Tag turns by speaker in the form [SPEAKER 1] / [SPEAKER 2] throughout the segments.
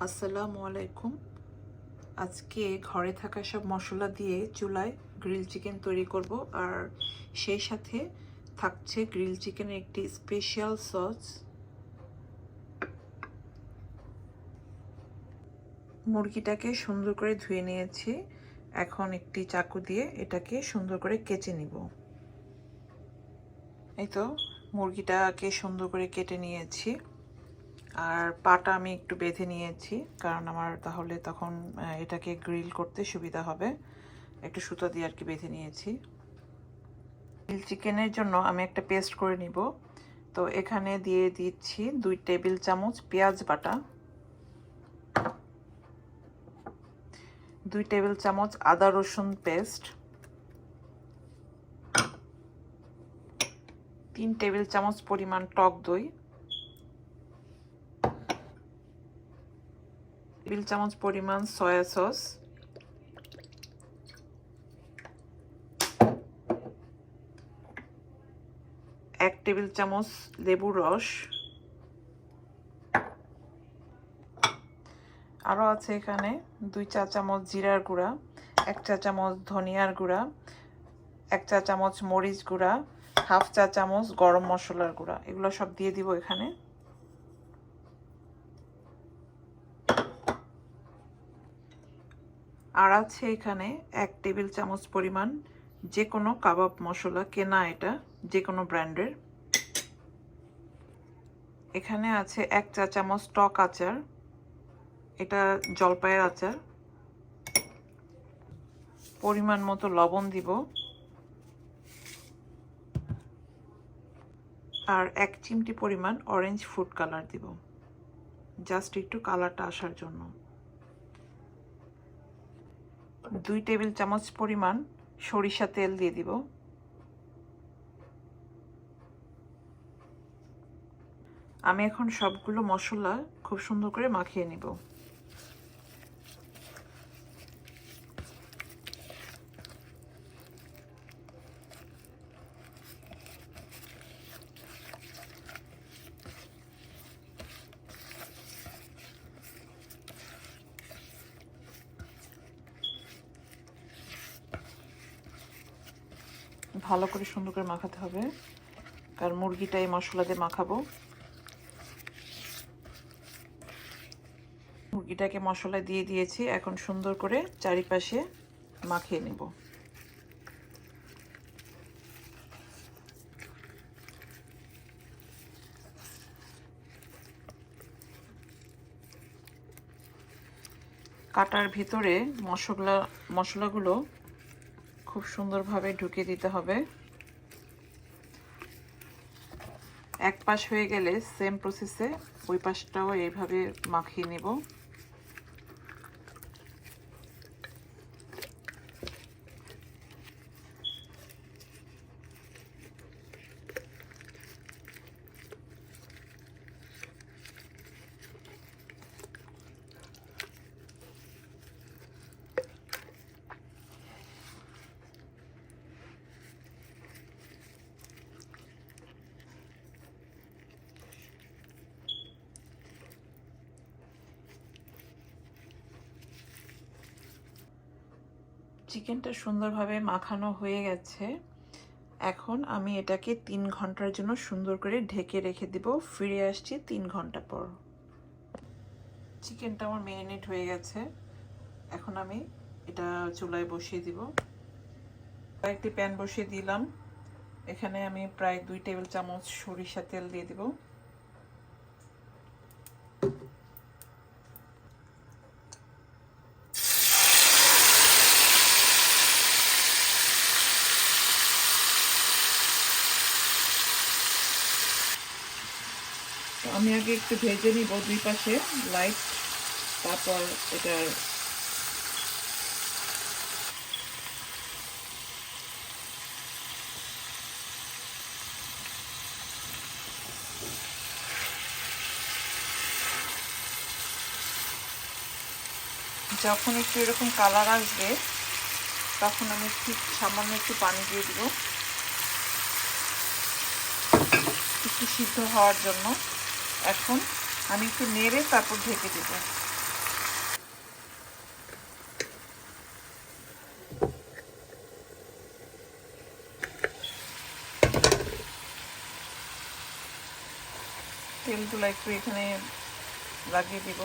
[SPEAKER 1] আসসালামু আলাইকুম। আজকে ঘরে থাকা সব মশলা দিয়ে চুলায় গ্রিল চিকেন তৈরি করব, আর সেই সাথে থাকছে গ্রিল চিকেনের একটি স্পেশাল সস। মুরগিটাকে সুন্দর করে ধুয়ে নিয়েছি। এখন একটি চাকু দিয়ে এটাকে সুন্দর করে কেচে নিব। এই তো মুরগিটাকে সুন্দর করে কেটে নিয়েছি, আর পাটা আমি একটু বেঁধে নিয়েছি, কারণ আমার তাহলে তখন এটাকে গ্রিল করতে সুবিধা হবে। একটু সুতো দিয়ে আর কি বেঁধে নিয়েছি। গ্রিল চিকেনের জন্য আমি একটা পেস্ট করে নিব। তো এখানে দিয়ে দিচ্ছি 2 টেবিল চামচ পেঁয়াজ বাটা, 2 টেবিল চামচ আদা রসুন পেস্ট, 3 টেবিল চামচ পরিমাণ টক দই, টেবিল চামচ পরিমাণ সয়া সস, 1 টেবিল চামচ লেবুর রস, আরও আছে এখানে 2 চা চামচ জিরার গুঁড়া, 1 চা চামচ ধনিয়ার গুঁড়া, 1 চা চামচ মরিচ গুঁড়া, 1/2 চা চামচ গরম মশলার গুঁড়া। এগুলো সব দিয়ে দিব এখানে। আর আছে এখানে 1 টেবিল চামচ পরিমাণ যে কোনো কাবাব মশলা, কেনা, এটা যে কোনো ব্র্যান্ডের। এখানে আছে 1 চা চামচ টক আচার, এটা জলপাইয়ের আচার। পরিমাণ মতো লবণ দিব, আর 1 চিমটি পরিমাণ অরেঞ্জ ফুড কালার দিব, জাস্ট একটু কালারটা আসার জন্য। 2 টেবিল চামচ পরিমাণ সরিষা তেল দিয়ে দিব। আমি এখন সবগুলো মশলা খুব সুন্দর করে মাখিয়ে নিব। ভালো করে সুন্দর করে মাখাতে হবে, কারণ মুরগিটা এই মশলা দিয়ে মাখাবো। মুরগিটাকে মশলা দিয়ে দিয়েছি, এখন সুন্দর করে চারিপাশে মাখিয়ে নেব। কাটার ভিতরে মশলাগুলো খুব সুন্দরভাবে ঢুকিয়ে দিতে হবে। এক পাশ হয়ে গেলে সেম প্রসেসে ওই পাশটাও এইভাবে মাখিয়ে নেব। চিকেনটা সুন্দরভাবে মাখানো হয়ে গেছে। এখন আমি এটাকে 3 ঘন্টার জন্য সুন্দর করে ঢেকে রেখে দেব। ফিরে আসছি 3 ঘন্টা পর। চিকেনটা আমার ম্যারিনেট হয়ে গেছে। এখন আমি এটা চুলায় বসিয়ে দিব। একটি প্যান বসিয়ে দিলাম। এখানে আমি প্রায় 2 টেবিল চামচ সরিষা তেল দিয়ে দেব। আমি আগে একটু ভেজে নিব 2 পাশে লাইট, তারপর এটা যখন একটু এরকম কালার আসবে তখন আমি ঠিক সামান্য একটু পানি দিয়ে দিব, একটু সিদ্ধ হওয়ার জন্য। এখন আমি একটু নেড়ে তারপর ঢেকে দেব। তুলা একটু এখানে লাগিয়ে দিব।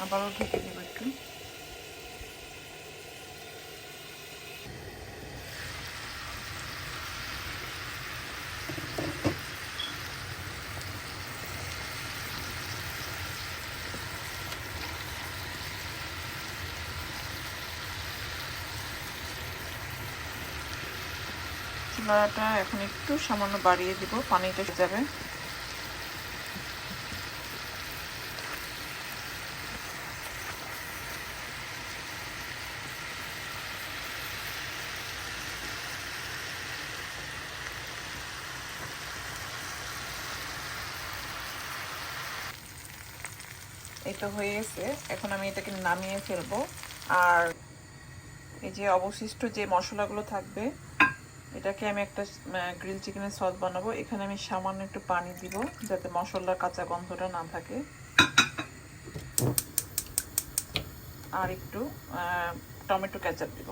[SPEAKER 1] আবারও ঢেকে দিব একটু। চুলাটা এখন একটু সামান্য বাড়িয়ে দিব, পানিটা যাবে। এটা হয়ে গেছে, এখন আমি এটাকে নামিয়ে ফেলবো। আর এই যে অবশিষ্ট যে মশলাগুলো থাকবে, এটাকে আমি একটা গ্রিল চিকেনের সস বানাবো। এখানে আমি সামান্য একটু পানি দিব যাতে মশলার কাঁচা গন্ধটা না থাকে, আর একটু টমেটো কেচাপ দিব।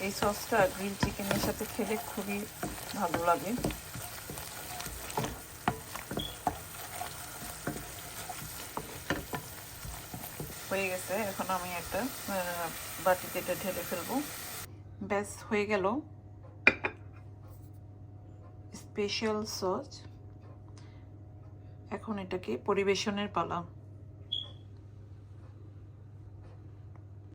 [SPEAKER 1] এই সসটা গ্রিল চিকেনের সাথে খেলে খুবই ভালো লাগে। হয়ে গেছে, এখন আমি একটা বাটিতে এটা ঢেলে ফেলবো। ব্যাস হয়ে গেল স্পেশাল সস। এখন এটাকে পরিবেশনের পালা।